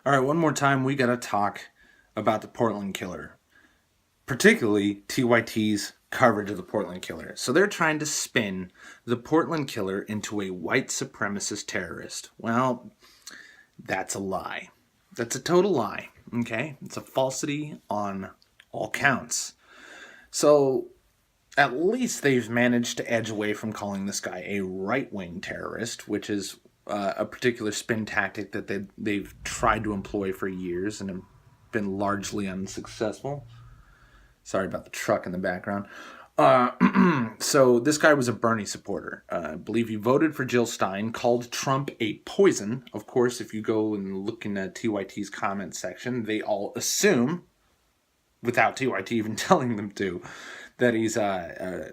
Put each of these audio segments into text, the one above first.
All right, one more time, we got to talk about the Portland killer, particularly TYT's coverage of the Portland killer. So they're trying to spin the Portland killer into a white supremacist terrorist. Well, that's a lie. That's a total lie, okay? It's a falsity on all counts. So at least they've managed to edge away from calling this guy a right-wing terrorist, which is a particular spin tactic that they've tried to employ for years and have been largely unsuccessful. Sorry about the truck in the background. So this guy was a Bernie supporter. I believe he voted for Jill Stein, called Trump a poison. Of course, if you go and look in TYT's comment section, they all assume, without TYT even telling them to, that he's a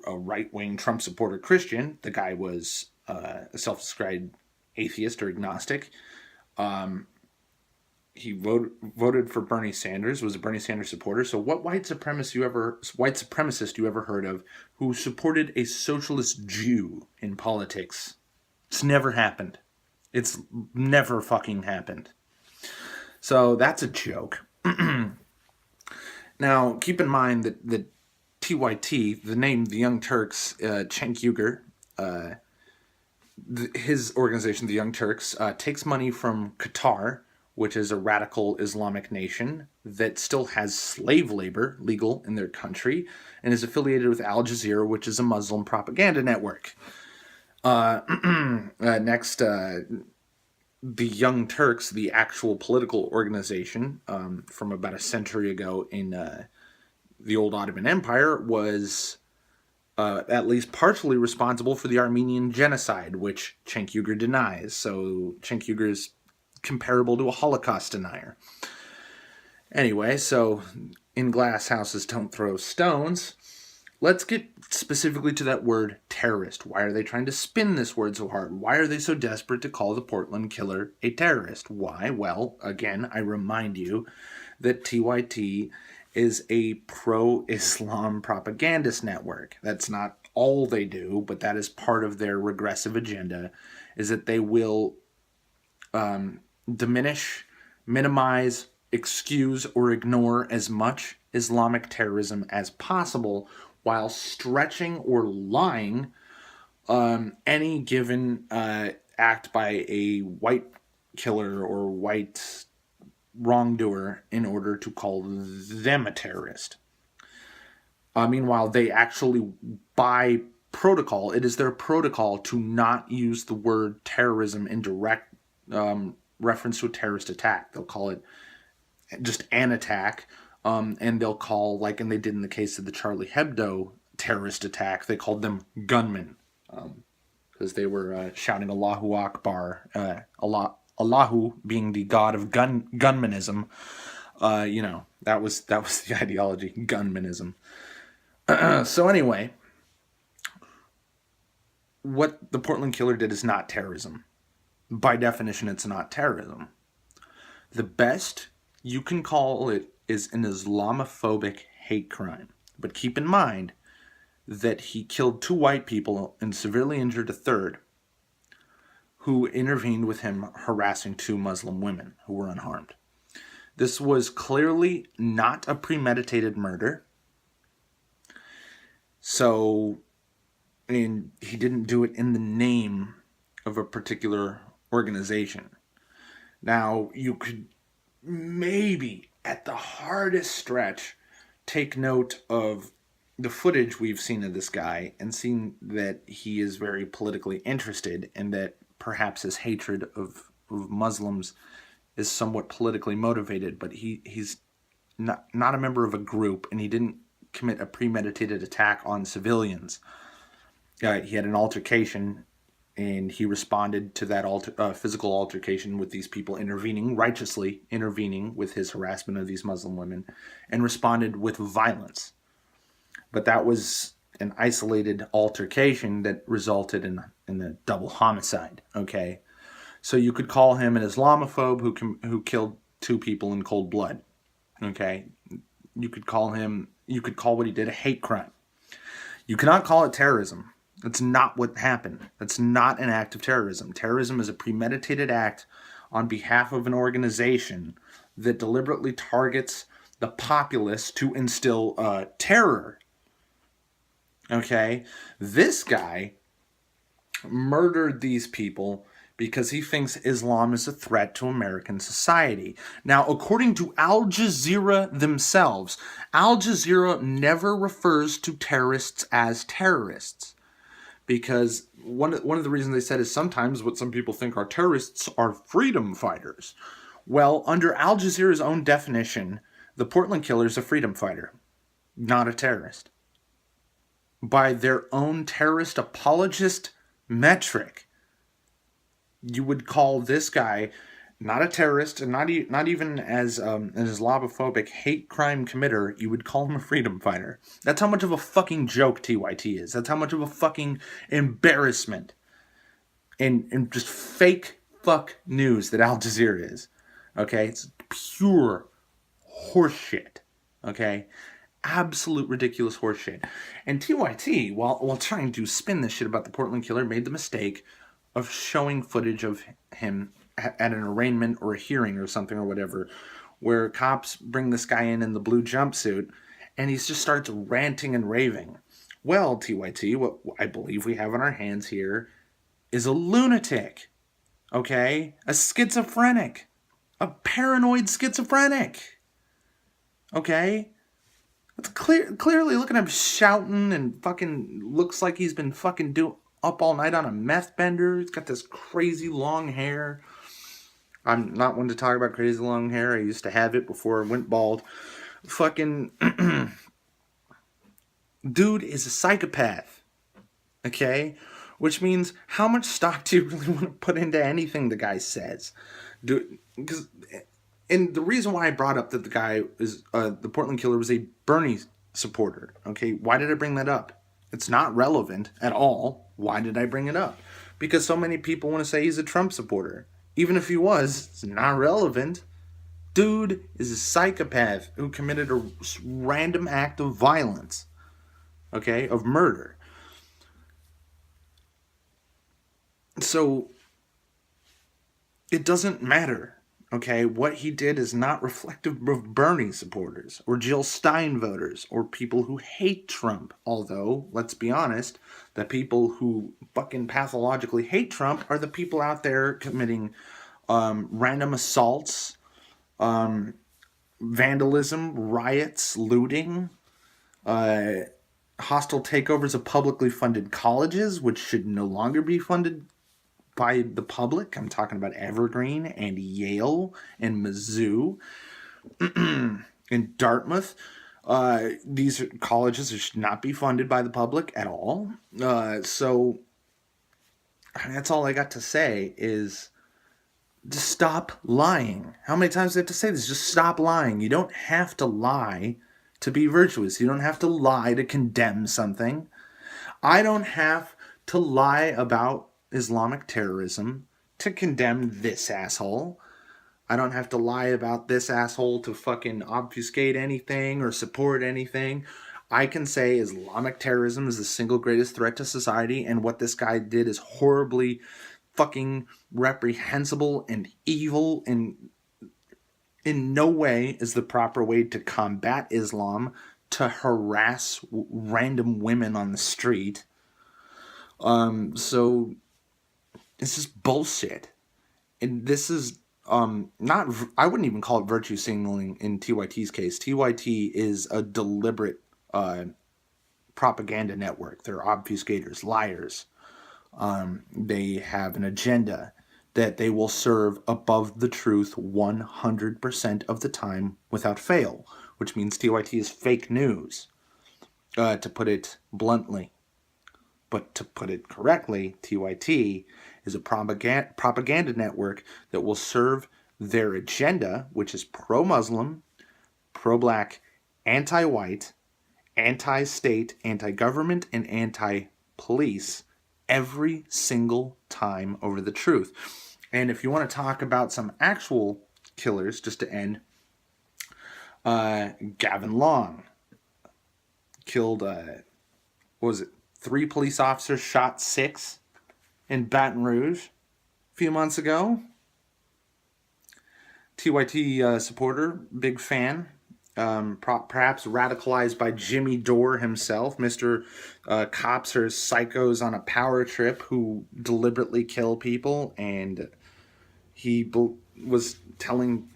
right-wing Trump supporter Christian. The guy was a self-described atheist or agnostic. He voted for Bernie Sanders, was a Bernie Sanders supporter. So what white supremacist you ever heard of who supported a socialist Jew in politics? It's never happened. It's never fucking happened. So that's a joke. Now, keep in mind that TYT, the name the Young Turks, Cenk Uygur, his organization, the Young Turks, takes money from Qatar, which is a radical Islamic nation that still has slave labor legal in their country, and is affiliated with Al Jazeera, which is a Muslim propaganda network. Next, the Young Turks, the actual political organization from about a century ago in the old Ottoman Empire, was at least partially responsible for the Armenian genocide, which Cenk Uygur denies. So Cenk Uygur is comparable to a Holocaust denier. Anyway, so in glass houses don't throw stones. Let's get specifically to that word terrorist. Why are they trying to spin this word so hard? Why are they so desperate to call the Portland killer a terrorist? Why? Well, again, I remind you that TYT is a pro-Islam propagandist network. That's not all they do, but that is part of their regressive agenda, is that they will diminish, minimize, excuse, or ignore as much Islamic terrorism as possible while stretching or lying any given act by a white killer or white wrongdoer in order to call them a terrorist. Meanwhile, they actually, by protocol, it is their protocol to not use the word terrorism in direct reference to a terrorist attack. They'll call it just an attack, and they'll call, like, and they did in the case of the Charlie Hebdo terrorist attack, they called them gunmen, because they were shouting Allahu Akbar, Allahu being the god of gunmanism. That was the ideology, gunmanism. So anyway, what the Portland killer did is not terrorism. By definition, it's not terrorism. The best you can call it is an Islamophobic hate crime. But keep in mind that he killed 2 white people and severely injured a third, who intervened with him harassing 2 Muslim women who were unharmed. This was clearly not a premeditated murder. So, and he didn't do it in the name of a particular organization. Now, you could maybe, at the hardest stretch, take note of the footage we've seen of this guy and seen that he is very politically interested, and that perhaps his hatred of Muslims is somewhat politically motivated, but he's not a member of a group, and he didn't commit a premeditated attack on civilians. He had an altercation, and he responded to that physical altercation with these people righteously intervening with his harassment of these Muslim women, and responded with violence. But that was an isolated altercation that resulted in a double homicide, okay? So you could call him an Islamophobe who killed 2 people in cold blood, okay? You could call what he did a hate crime. You cannot call it terrorism. That's not what happened. That's not an act of terrorism. Terrorism is a premeditated act on behalf of an organization that deliberately targets the populace to instill terror. Okay? This guy murdered these people because he thinks Islam is a threat to American society. Now, according to Al Jazeera themselves, Al Jazeera never refers to terrorists as terrorists. Because one of the reasons they said is sometimes what some people think are terrorists are freedom fighters. Well, under Al Jazeera's own definition, the Portland killer is a freedom fighter, not a terrorist. By their own terrorist apologist metric, you would call this guy not a terrorist, and not even as an Islamophobic hate crime committer. You would call him a freedom fighter. That's how much of a fucking joke TYT is. That's how much of a fucking embarrassment and just fake fuck news that Al Jazeera is. Okay? It's pure horseshit. Okay? Absolute ridiculous horseshit. And TYT, while trying to spin this shit about the Portland killer, made the mistake of showing footage of him at an arraignment or a hearing or something or whatever, where cops bring this guy in the blue jumpsuit, and he just starts ranting and raving. Well, TYT, what I believe we have on our hands here is a lunatic, okay? A schizophrenic. A paranoid schizophrenic, okay? It's clearly, look at him shouting and fucking looks like he's been fucking up all night on a meth bender. He's got this crazy long hair. I'm not one to talk about crazy long hair. I used to have it before I went bald. Fucking dude is a psychopath. Okay? Which means, how much stock do you really want to put into anything the guy says? And the reason why I brought up that the guy is the Portland killer was a Bernie supporter. Okay? Why did I bring that up? It's not relevant at all. Why did I bring it up? Because so many people want to say he's a Trump supporter. Even if he was, it's not relevant. Dude is a psychopath who committed a random act of violence. Okay? Of murder. So, it doesn't matter. Okay? What he did is not reflective of Bernie supporters or Jill Stein voters or people who hate Trump. Although, let's be honest, the people who fucking pathologically hate Trump are the people out there committing random assaults, vandalism, riots, looting, hostile takeovers of publicly funded colleges, which should no longer be funded by the public. I'm talking about Evergreen and Yale and Mizzou and Dartmouth. These colleges should not be funded by the public at all. So that's all I got to say is just stop lying. How many times do I have to say this? Just stop lying. You don't have to lie to be virtuous. You don't have to lie to condemn something. I don't have to lie about Islamic terrorism to condemn this asshole. I don't have to lie about this asshole to fucking obfuscate anything or support anything. I can say Islamic terrorism is the single greatest threat to society, and what this guy did is horribly fucking reprehensible and evil, and in no way is the proper way to combat Islam to harass random women on the street. So it's just bullshit. And this is not, I wouldn't even call it virtue signaling in TYT's case. TYT is a deliberate propaganda network. They're obfuscators, liars. They have an agenda that they will serve above the truth 100% of the time without fail, which means TYT is fake news, to put it bluntly. But to put it correctly, TYT is a propaganda network that will serve their agenda, which is pro-Muslim, pro-black, anti-white, anti-state, anti-government, and anti-police every single time over the truth. And if you want to talk about some actual killers, just to end, Gavin Long killed, what was it, 3 police officers, shot 6 in Baton Rouge a few months ago. TYT supporter, big fan. Perhaps radicalized by Jimmy Dore himself. Mr. Cops are psychos on a power trip who deliberately kill people, and he was telling.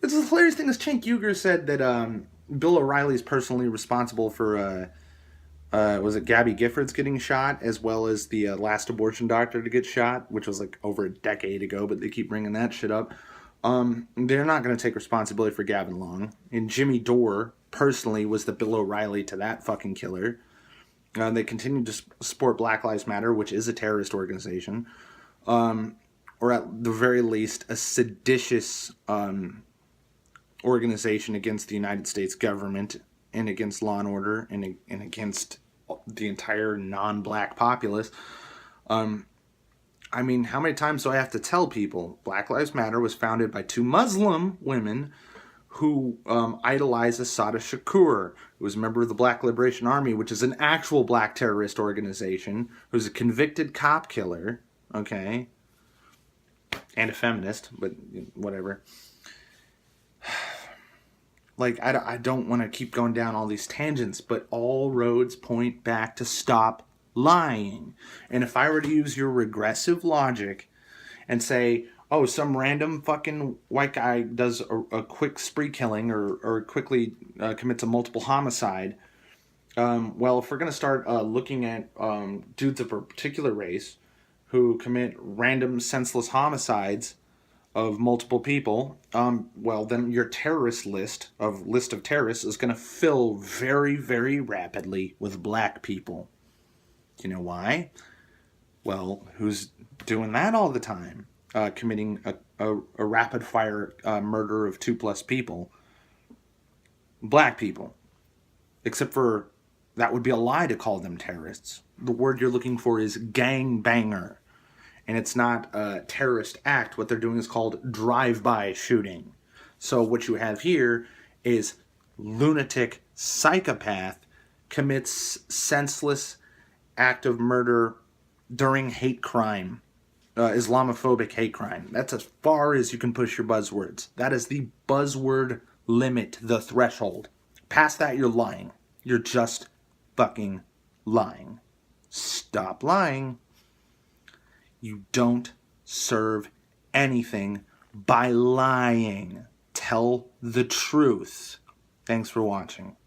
It's a hilarious thing. This Cenk Uygur said that Bill O'Reilly is personally responsible for was it Gabby Giffords getting shot, as well as the last abortion doctor to get shot, which was like over a decade ago, but they keep bringing that shit up. They're not going to take responsibility for Gavin Long. And Jimmy Dore, personally, was the Bill O'Reilly to that fucking killer. They continue to support Black Lives Matter, which is a terrorist organization. Or at the very least, a seditious organization against the United States government and against law and order and against the entire non-black populace. I mean, how many times do I have to tell people Black Lives Matter was founded by two Muslim women who idolize Assata Shakur, who was a member of the Black Liberation Army, which is an actual black terrorist organization, who's a convicted cop killer, okay, and a feminist, but whatever. Like, I don't want to keep going down all these tangents, but all roads point back to stop lying. And if I were to use your regressive logic and say, oh, some random fucking white guy does a quick spree killing or quickly commits a multiple homicide, well, if we're going to start looking at dudes of a particular race who commit random senseless homicides of multiple people, well, then your terrorist list of terrorists is going to fill very, very rapidly with black people. You know why? Well, who's doing that all the time? Committing a rapid-fire murder of 2+ people. Black people. Except for, that would be a lie to call them terrorists. The word you're looking for is gangbanger. And it's not a terrorist act. What they're doing is called drive-by shooting. So what you have here is lunatic psychopath commits senseless act of murder during hate crime, Islamophobic hate crime. That's as far as you can push your buzzwords. That is the buzzword limit, the threshold. Past that, you're lying. You're just fucking lying. Stop lying. You don't serve anything by lying. Tell the truth. Thanks for watching.